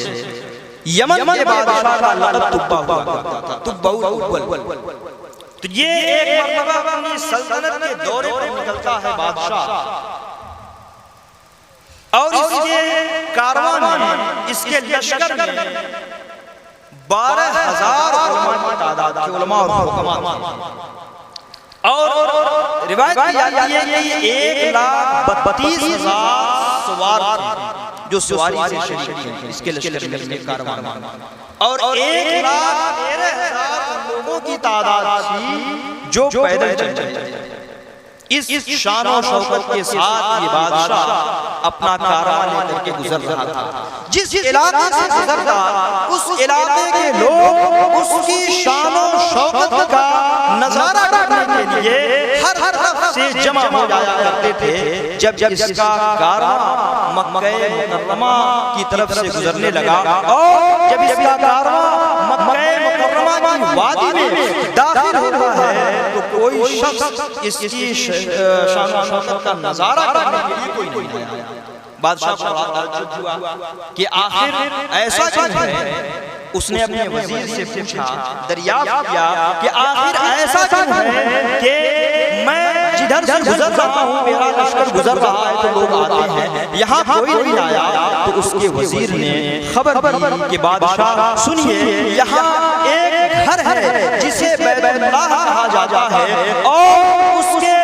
یمن کے بادشاہ کا لقب تبع ہوا کرتا تھا، تبع الاول۔ تو یہ ایک مرتبہ اپنی سلطنت کے دورے پر نکلتا ہے بادشاہ، اور اس کے کاروان میں، اس کے لشکر میں 12,000 علماء کی تعداد تھی، علماء اور حکماء، اور روایت کی جاتی ہے کہ 1,32,000 سوار تھے جو سواری سے شریک تھے اس کے لشکر میں، اس کے کاروان میں، اور 1,13,000 لوگوں کی تعداد تھی جو پیدل چل رہے تھے۔ اس شان و شوکت کے ساتھ یہ بادشاہ اپنا کاروان لے کر کے گزر رہا تھا۔ جس علاقے سے گزرتا اس علاقے کے لوگ اس کی شان و شوکت کا نظارہ کرنے کے لیے ہر طرف سے جمع ہو جایا کرتے تھے۔ جب اس کا کاروان مکہ مکرمہ کی طرف سے گزرنے لگا، اور جب اس کا کاروان مکہ مکرمہ کی وادی میں داخل ہو رہا ہے تو کوئی شخص اس کی شان و شوکت کا نظارہ کرنے کے لیے کوئی نہیں آیا۔ بادشاہ کو تعجب ہوا کہ آخر ایسا کیوں ہے؟ اس نے اپنے وزیر سے پوچھا، دریافت کیا کہ آخر ایسا کیوں ہے کہ میں جدھر سے گزر رہا ہوں، میرا لشکر گزر رہا ہے تو لوگ آتے ہیں، یہاں کوئی نہیں آیا۔ تو اس کے وزیر نے خبر دی کہ بادشاہ سنیے، یہاں ایک گھر ہے جسے بیت اللہ کہا جاتا ہے، اور اس کے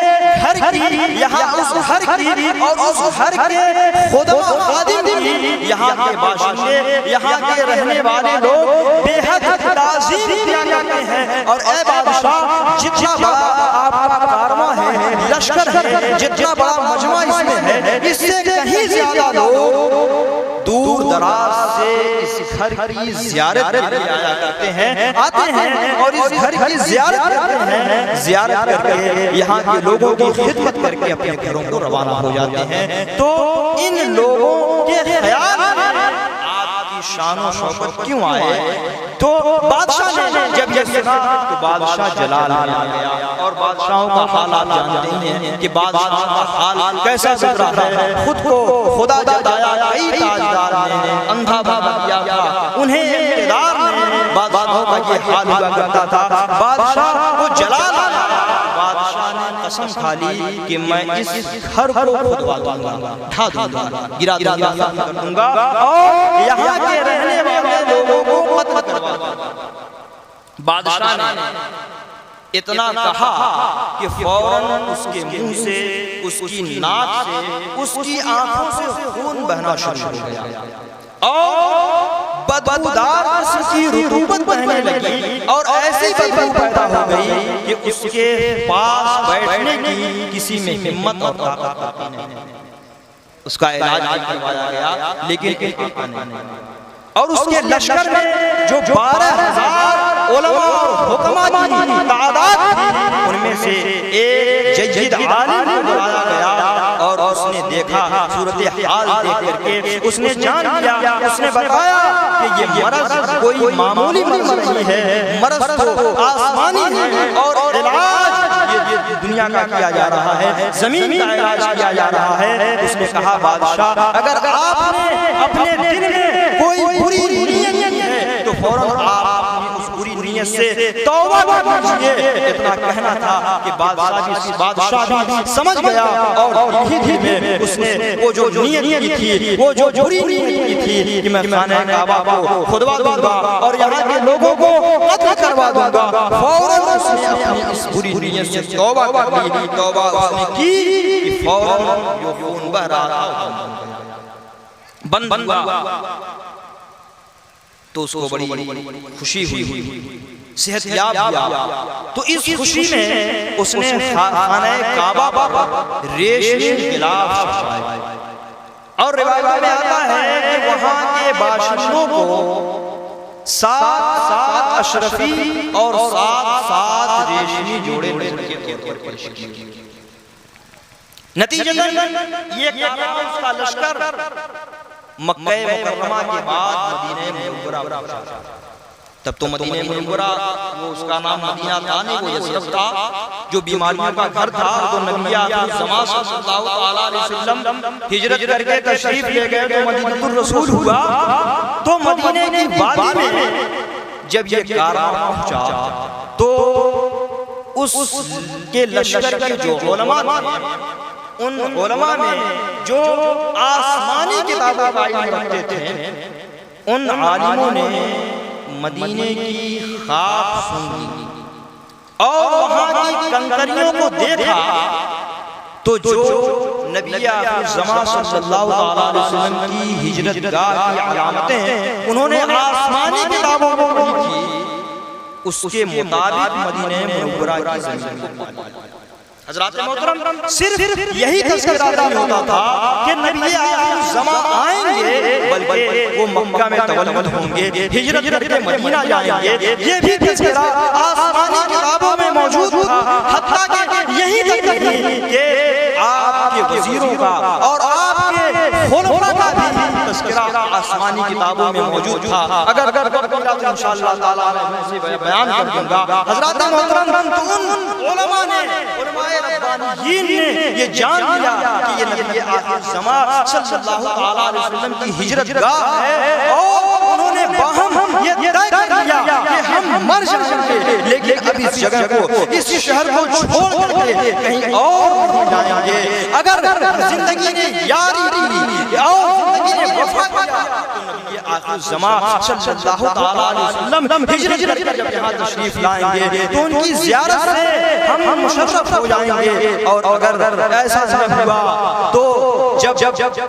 گھر کی، یہاں اس گھر کی اور اس گھر کے خدم و خادم کی، یہاں کے باشندے، یہاں کے رہنے والے لوگ بے حد تعظیم کیا کرتے ہیں، اور اے بادشاہ جتنا بڑا آپ کا کارواں ہے، لشکر ہے، جتنا بڑا مجمع اس میں ہے، اس سے کہیں زیادہ لوگ دور دراز سے اس گھر کی زیارت کرنے آیا کرتے ہیں، آتے ہیں اور اس گھر کی زیارت کرتے ہیں، زیارت کر کے یہاں کے لوگوں کی خدمت کر کے اپنے گھروں کو روانہ ہو جاتے ہیں۔ تو ان لوگوں کے خیال میں آپ کی شان و شوکت کیوں آئے؟ تو بادشاہ نے جب یہ سنا تو بادشاہ جلال میں آ گیا، اور بادشاہوں کا حال آپ جانتے ہیں کہ بادشاہ کا حال کیسا گزرا ہے۔ خود کو خدا جتایا کئی تاجدار نے، اندھا بابا کیا تھا، انہیں اقتدار نے، بادشاہوں کا یہ حال ہوا کرتا تھا۔ بادشاہ کو جلال آیا، بادشاہ نے قسم کھا لی کہ میں اس گھر کو کھدوا دوں گا، ڈھا دوں گا، گرا دوں گا، کر دوں گا، اور یہاں کے رہنے والے لوگوں کو قتل کروا دوں گا۔ بادشاہ نے اتنا کہا کہ فوراً اس کے منہ سے، اس کی ناک سے، اس کی آنکھوں سے خون بہنا شروع ہو گیا، اور بدبودار قسم کی رطوبت بہنے لگی، اور ایسی بدبو پیدا ہو گئی کہ اس کے پاس بیٹھنے کی کسی میں ہمت اور طاقت باقی نہیں۔ اس کا علاج کروایا گیا لیکن آقا نہیں، اور اس کے لشکر میں جو 12,000 علماء اور حکماء کی تعداد تھی، ان میں سے ایک جید عالم کو بلایا گیا، اور اس نے دیکھا، صورتحال دیکھ کر کے اس نے جان لیا، اس نے بتایا کہ یہ مرض کوئی معمولی مرض نہیں ہے، مرض تو آسمانی ہے، اور علاج یہ دنیا کا کیا جا رہا ہے، زمین کا علاج کیا جا رہا ہے۔ اس نے کہا بادشاہ اگر آپ نے اپنے دل میں کوئی بری نیت ہے تو فوراً آپ اس بری نیت نیت سے توبہ کیجیے، اتنا کہنا تھا کہ بادشاہ بھی سمجھ گیا اور دل میں اس نے وہ جو نیت کی تھی، وہ جو بری نیت کی تھی کہ میں خانہ کعبہ کو خودوا دوں گا اور یہاں کے لوگوں کو قتل کروا دوں گا، فوراً اس نے اپنی اس بری نیت سے توبہ کر لی۔ توبہ اس نے کی کہ فوراً جو خون بہ رہا تھا بند ہوا، تو اس کو بڑی خوشی ہوئی، صحت یاب ہوا۔ تو اس خوشی میں اس نے خانہ کعبہ پر ریشمی غلاف چڑھائے، اور روایت میں آتا ہے کہ وہاں کے باشندوں کو 7 اشرفی اور 7 ریشمی جوڑے کے طور پر پیش کیے۔ نتیجتاً یہ کعبہ اس کا لشکر مکہ مکرمہ کے بعد مدینہ منورہ پہنچا۔ تب تو مدینہ منورہ وہ اس کا نام مدینہ تھا نہیں، وہ یثرب تھا جو بیماریوں کا گھر تھا۔ تو نبی آخر الزمان صلی اللہ علیہ وسلم ہجرت کر کے تشریف لے گئے تو مدینہ الرسول ہوا۔ تو مدینہ کی وادی میں جب یہ کارواں پہنچا تو اس کے لشکر کے جو علماء تھے، ان علماء میں جو آسمانی کتابوں کا علم رکھتے تھے، ان عالموں نے مدینے کی خواب سنی اور وہاں کی کنکریوں کو دیکھا تو جو نبی آخر الزمان صلی اللہ علیہ وسلم کی ہجرت گاہ کی علامتیں انہوں نے آسمانی کتابوں کو لکھی، اس کے مطابق مدینہ منورہ کی زمین کو پایا۔ حضرات محترم، صرف یہی تذکرہ نہیں ہوتا تھا کہ نبی آخر الزمان آئیں گے، بلکہ وہ مکہ میں تولد ہوں گے، ہجرت کر کے مدینہ جائیں گے، یہ بھی تذکرہ آسمانی کتابوں میں موجود تھا۔ حتیٰ کہ یہی تک نہیں کہ آپ کے وزیروں کا اور آپ کے خلفاء کا بھی تذکرہ آسمانی کتابوں میں موجود تھا۔ اگر تو انشاءاللہ تعالیٰ میں سے بیان کر دوں گا۔ حضرات محترم، تو ان علماء نے، علماء ربانیین نے یہ جان لیا کہ یہ نبی آخر الزمان صلی اللہ علیہ وسلم کی ہجرت گاہ ہے، اور انہوں نے باہم یہ طے کر لیا کہ ہم مر جائیں گے لیکن اب اس جگہ کو، اس شہر کو چھوڑ کر کے کہیں اور نہیں جائیں گے۔ اگر زندگی نے یاری کی اور زندگی نے وفا کیا تو نبی آخر الزمان صلی اللہ علیہ وسلم ہجرت کر کے جب یہاں تشریف لائیں گے تو ان کی زیارت سے ہم مشرف ہو جائیں گے۔ اور اگر ایسا نہ ہوا تو جب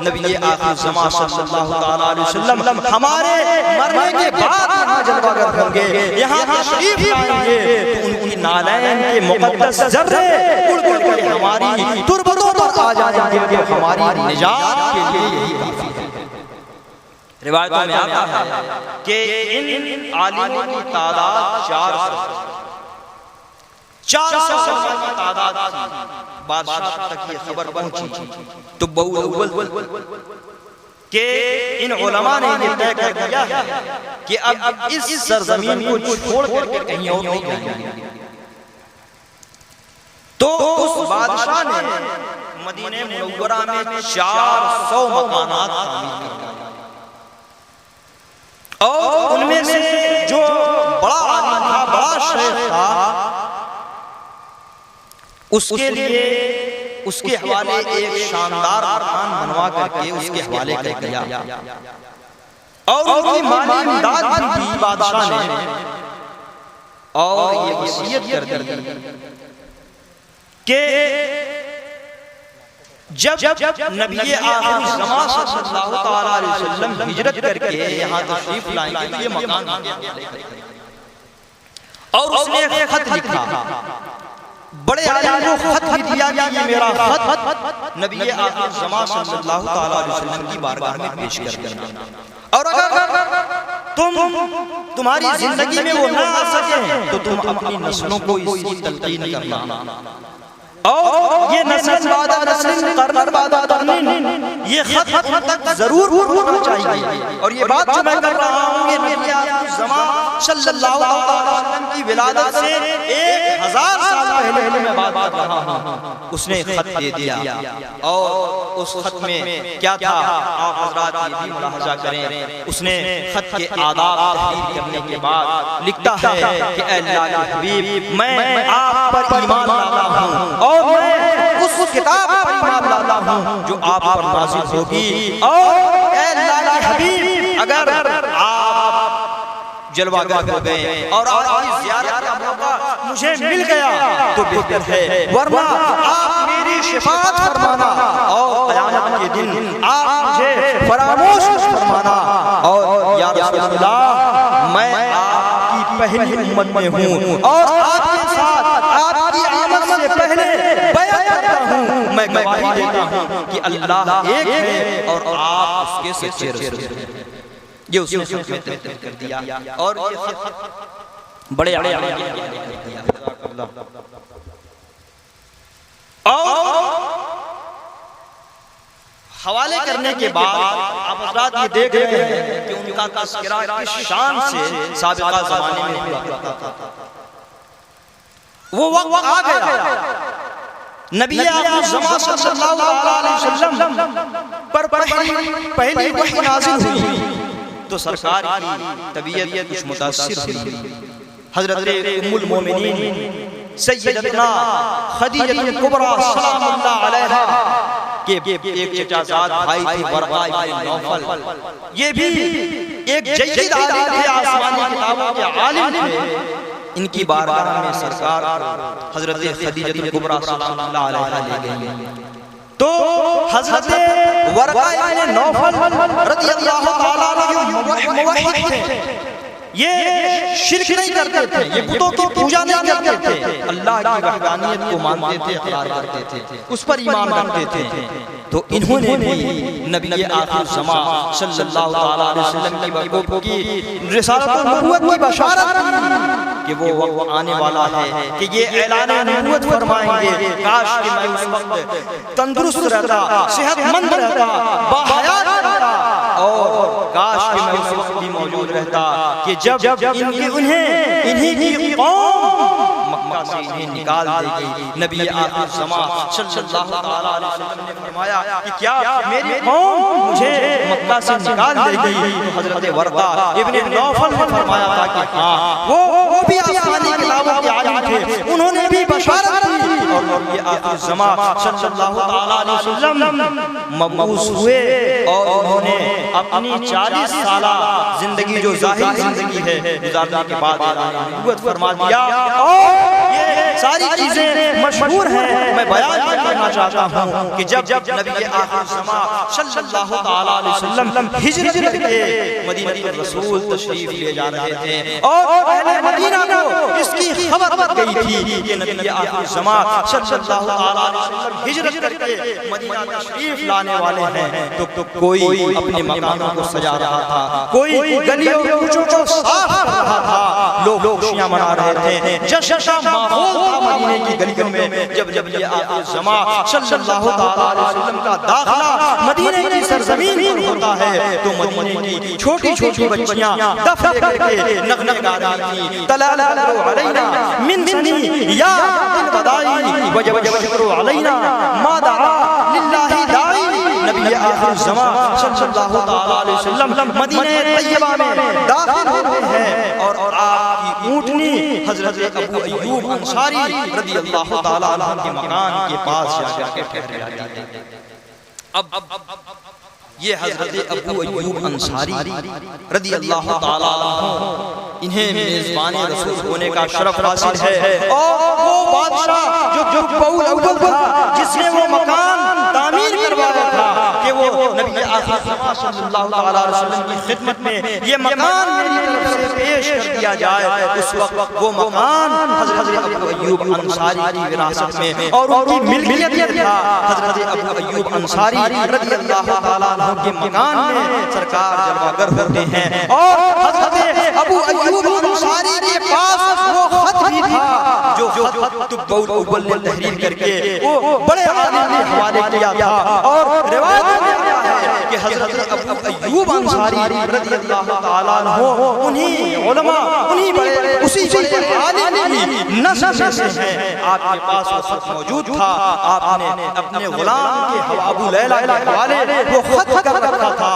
نبی آخر الزمان صلی اللہ علیہ وسلم ہمارے مرنے کے بعد یہاں جلوہ گر ہوں گے، یہاں تشریف لائیں گے تو ان کی نالین کے مقدس ذرے اڑ کر کے ہماری تربتوں پر آ جائیں گے، جو ہماری نجات کے لیے یہی کافی ہے۔ روایتوں میں آتا ہے کہ ان عالموں کی تعداد 400 کی تعداد تھی۔ بادشاہ تک یہ خبر پہنچی تو بول کہ ان علماء نے یہ طے کر دیا ہے کہ اب اس سرزمین کو چھوڑ کر کے کہیں اور نہیں جائیں گے۔ تو اس بادشاہ نے مدینہ منورہ میں 400 مکانات تعمیر کر دیا، اور ان میں سے جو بڑا عالم تھا، بڑا شیخ تھا، اس کے لیے اس کے حوالے ایک شاندار مکان بنوا کر کے اس کے حوالے کر دیا، اور ان کی مالی امداد بھی دی بادشاہ نے، اور یہ وصیت کر دی کہ جب نبی آخر الزمان صلی اللہ علیہ وسلم ہجرت کر کے یہاں تشریف لائیں گے تو یہ مکان اور اس نے ایک خط لکھا، بڑے عالم کو خط بھی دیا کہ یہ میرا خط نبی آخر الزمان صلی اللہ علیہ وسلم کی بارگاہ میں پیش کر دینا، اور اگر تمہاری زندگی میں وہ نہ آ سکے تو تم اپنی نسلوں کو اس کی تلقین کرنا۔ اور یہ نسل بعد نسل قرن بعد قرن یہ خط ان تک ضرور پہنچنا چاہیے. اور یہ بات جو میں کر رہا ہوں یہ نبی آخر صلی اللہ علیہ وسلم کی ولادت سے 1000 سال پہلے میں بات کر رہا ہوں. اس نے خط دے دیا اور اس خط میں کیا تھا آپ حضرات یہ بھی ملاحظہ کریں. اس نے خط کے آداب تحریر کرنے کے بعد لکھتا ہے کہ اے اللہ کے حبیب میں آپ پر ایمان لاتا ہوں اور میں اس کتاب پر ایمان لاتا ہوں جو آپ پر نازل ہوگی. اور اے اللہ کے حبیب اگر آپ جلوہ گر ہو گئے اور آپ کی زیارت کا موقع مجھے مل گیا تو بہتر ہے، ورنہ آپ میری شفاعت فرمانا اور قیامت کے دن آپ مجھے فراموش فرمانا. اور یا رسول اللہ میں آپ کی پہلی امت میں ہوں اور آپ کے ساتھ آپ کی آمد سے پہلے بیعت کرتا ہوں. میں گواہی دیتا ہوں کہ اللہ ایک ہے اور آپ اس کے سچے رسول ہیں. یہ اس نے خط میں تحریر کر دیا اور یہ خط بڑے آڑے آڑے کر دیا. اور حوالے کرنے کے بعد آپ حضرات یہ دیکھ رہے ہیں کہ ان کا تذکرہ کس شان سے سابقہ زمانے میں ہوا کرتا تھا. وہ وقت آ گیا نبی آخر زمان صلی اللہ علیہ وسلم پر پہلی وحی نازل ہوئی تو سرکار کی طبیعت کچھ متاثر ہوئی. حضرت ام المومنین سیدنا خدیجہ کبریٰ سلام اللہ علیہا کہ ایک چچا زاد بھائی تھی ورقہ ابن نوفل، یہ بھی ایک جید عالم تھے، آسمانی کتابوں کے عالم تھے. ان کی بارگاہ میں سرکار حضرت خدیجہ کبریٰ سلام اللہ علیہا لے گئے. تو حضرت ورقہ ابن نوفل رضی اللہ تعالیٰ عنہ موحد تھے، یہ شرک نہیں کرتے تھے، یہ بتوں کی پوجا نہیں کرتے تھے، اللہ کی وحدانیت کو مانتے تھے، اقرار کرتے تھے، اس پر ایمان رکھتے تھے. تو انہوں نے بھی نبی آخر زمان صلی اللہ علیہ وسلم کی وقت کی رسالت و نبوت کی بشارت کہ وہ وقت آنے والا ہے کہ یہ اعلان نبوت فرمائیں گے. کاش کہ میں اس وقت تندرست رہتا، صحت مند رہتا، باحیات رہتا، اور کاش کہ میں اس وقت بھی موجود رہتا کہ جب انہیں کی قوم مکہ سے انہیں نکال دے گی. نبی آخر زمان صلی اللہ علیہ وسلم نے فرمایا کہ کیا میری قوم مجھے مکہ سے نکال دے گی؟ تو حضرت ورقہ ابن نوفل نے فرمایا تھا کہ ہاں، وہ بھی آسمانی کتابوں کے عالم تھے، انہوں نے بھی بشارت دی. اور نبی آخر زمان صلی اللہ علیہ وسلم مبعوث ہوئے اور انہوں نے اپنی 40 سالہ زندگی جو ظاہری زندگی ہے گزارنے کے بعد اعلان نبوت فرما دیا. اور یہ ساری چیزیں مشہور ہیں، میں بیان کرنا چاہتا ہوں کہ جب نبی آخر زمان صلی اللہ علیہ وسلم ہجرت کر کے مدینہ رسول تشریف لے جا رہے تھے اور اہل مدینہ کو اس کی خبر پڑ گئی تھی کہ نبی آخر زمان صلی اللہ علیہ وسلم ہجرت کر کے مدینہ تشریف لانے والے ہیں. تو کوئی اپنے مکانوں کو سجا رہا تھا، کوئی گلیوں کوچوں کو صاف کر رہا تھا، لوگ خوشیاں منا رہے تھے، جشن کا ماحول تھا مدینے کی گلیوں میں. جب یہ آخر زمان صلی اللہ علیہ وسلم کا داخلہ مدینے کی سرزمین پر ہوتا ہے تو مدینے کی چھوٹی چھوٹی بچیاں دف لے کر کے نغمے گا رہی تھیں. تلالو علینا من سنی یا الوداعی وجب شکر علینا ما دعا للہ داعی. نبی آخر زمان صلی اللہ علیہ وسلم مدینہ طیبہ میں داخل ہوتے ہیں اور آپ کی اونٹنی حضرت ابو ایوب انصاری رضی اللہ تعالیٰ عنہ کے مکان کے پاس جا کے ٹھہر جاتی ہے. اب یہ حضرت ابو ایوب انصاری رضی اللہ تعالیٰ عنہ انہیں میزبان رسول ہونے کا شرف حاصل ہے. اور وہ بادشاہ جو بول اول تھا جس نے وہ مکان تعمیر کروایا تھا کہ وہ نبی آخر زمان صلی اللہ علیہ وسلم کی خدمت میں یہ مکان میری طرف سے پیش کر دیا جائے. اس وقت وہ مکان حضرت ابو ایوب انصاری کی وراثت میں اور ان کی ملکیت تھا. حضرت ابو ایوب انصاری رضی اللہ تعالیٰ عنہ کے مکان میں سرکار جلوہ گر ہوتے ہیں اور حضرت ابو ایوب انصاری کے پاس وہ خط بھی تھا جو خط تبع الاول نے تحریر کر کے وہ بڑے عالم کے حوالے کیا تھا، اور روایت میں آیا ہے کہ حضرت ابو ایوب انصاری رضی اللہ تعالیٰ عنہ انہی علماء، انہی بڑے اسی بڑے عالم کی نسل میں سے ہیں۔ آپ کے پاس وہ خط موجود تھا، آپ نے اپنے غلام کے ابو لیلہ کے حوالے وہ خط کر رکھا تھا۔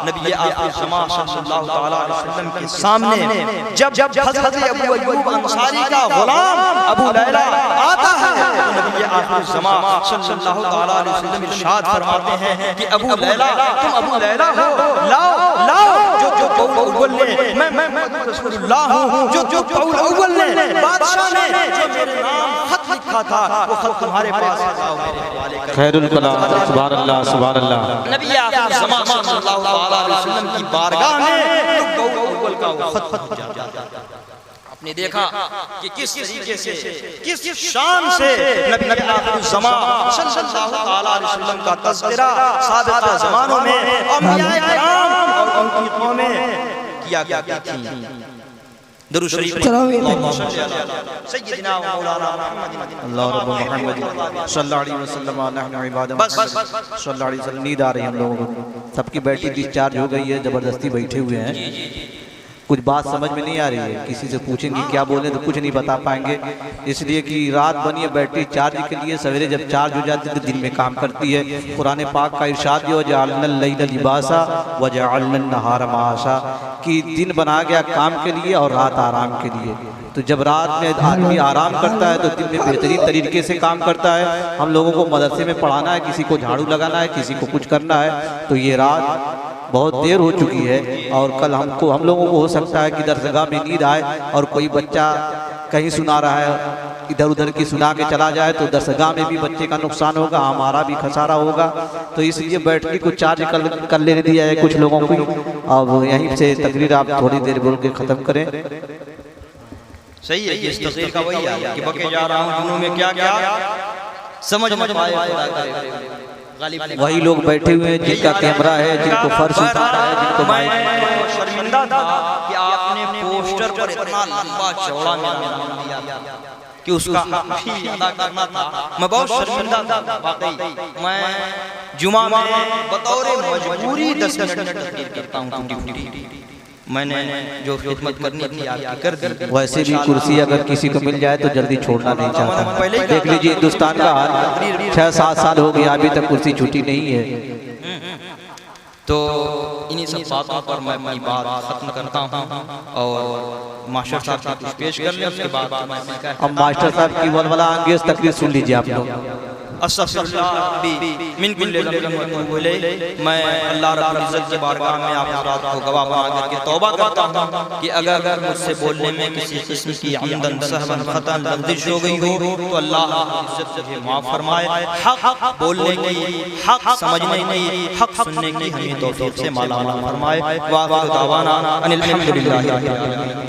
نبی آخر زمان صلی اللہ تعالیٰ علیہ وسلم کے سامنے جب حضرت ابو ایوب انصاری کا غلام ابو لیلہ آتا ہے تو نبی آخر زمان صلی اللہ تعالیٰ علیہ وسلم ارشاد فرماتے ہیں کہ ابو لیلہ تم ابو لیلہ ہو، لاؤ جو قول اول نے، میں رسول اللہ ہوں، جو قول اول نے بادشاہ نے جو میرے نام خط لکھا تھا وہ خط تمہارے پاس لاؤ میرے حوالے کر۔ خیر الکلام، سبحان اللہ سبحان اللہ۔ نبی آخر زمان صلی اللہ تعالیٰ علیہ وسلم کی بارگاہ میں تو قول اول کا وہ خط پہنچ جاتا۔ آپ نے دیکھا کہ کس طریقے سے، کس شان سے نبی آخر الزمان صلی اللہ تعالیٰ علیہ وسلم کا تذکرہ سابقہ زمانوں میں انبیاء کرام اور ان کی قومیں کیا کرتی تھیں۔ درود شریف سیدنا و مولانا محمد اللہ رب محمد صلی اللہ علیہ وسلم نحن عباد صلی اللہ علیہ وسلم۔ نیند آ رہی ہے ہم لوگوں کو، سب کی بیٹری ڈسچارج ہو گئی ہے، زبردستی بیٹھے ہوئے ہیں، کچھ بات سمجھ میں نہیں آ رہی ہے، کسی سے پوچھیں گے کیا بولیں تو کچھ نہیں بتا پائیں گے، اس لیے کہ رات بنی ہے بیٹری چارج کے لیے، سویرے جب چارج ہو جاتی ہے تو دن میں کام کرتی ہے۔ قرآن پاک کا ارشاد ہے وَجَعَلْنَا اللَّيْلَ لِبَاسًا وَجَعَلْنَا النَّهَارَ مَعَاشًا، کہ دن بنا گیا کام کے لیے اور رات آرام کے لیے۔ تو جب رات میں آدمی آرام کرتا ہے تو دن میں بہترین طریقے سے کام کرتا ہے۔ ہم لوگوں کو مدرسے میں پڑھانا ہے، کسی کو جھاڑو لگانا ہے، کسی کو کچھ کرنا ہے، تو یہ رات بہت دیر ہو چکی ہے، اور کل ہم لوگوں کو ہو سکتا ہے کہ درسگاہ میں نیند آئے اور کوئی بچہ کہیں سنا رہا ہے، ادھر ادھر کی سنا کے چلا جائے تو درسگاہ میں بھی بچے کا نقصان ہوگا، ہمارا بھی خسارہ ہوگا۔ تو اس لیے بیٹری کو چارج کر لینے دیا ہے کچھ لوگوں کو۔ اب یہیں سے تقریر آپ تھوڑی دیر بول کے ختم کریں۔ صحیح ہے، اس تقریر کا وہی ہے کہ بکے جا رہا ہوں جنوں میں کیا کیا سمجھ میں پائے خدا کرے۔ وہی لوگ بیٹھے ہوئے ہیں جن کا کیمرہ ہے، جن کو فرش اتارا ہے، جن کو مائک۔ میں شرمندہ تھا کہ آپ نے پوسٹر پر اتنا لمبا چوڑا میرا نام دیا کہ اس کا حق بھی ادا کرنا تھا۔ میں بہت شرمندہ تھا واقعی۔ میں جمعہ میں بطور مجبوری 10 منٹ تقریر کرتا ہوں ٹوٹی پھوٹی، میں نے جو خدمت کرنی تھی آپ کی کر دی۔ ویسے بھی کرسی اگر کسی کو مل جائے تو جلدی چھوڑنا نہیں چاہتا۔ دیکھ لیجئے ہندوستان کا حال، 6-7 سال ہو گیا ابھی تک کرسی چھوٹی نہیں ہے۔ تو انہی سب باتوں پر میں اپنی بات ختم کرتا ہوں، اور ماسٹر صاحب سے کچھ پیش کر لیں، اس کے بعد اب ماسٹر صاحب کی ولولہ انگیز تقریر سن لیجئے آپ لوگ۔ استغفر اللہ ربی من کل ذنب واتوب الیہ۔ میں اللہ رب العزت کی بارگاہ میں آپ حضرات کو گواہ بنا کر کے توبہ کرتا ہوں کہ اگر مجھ سے بولنے میں کسی قسم کی عمدن سہون خطا لغزش ہو گئی ہو تو اللہ رب العزت مجھے معاف فرمائے۔ حق بولنے کی، حق سمجھنے کی، حق سننے کی ہمیں توفیق سے مالا مال فرمائے۔ وآخر دعوانا ان الحمدللہ رب العالمین۔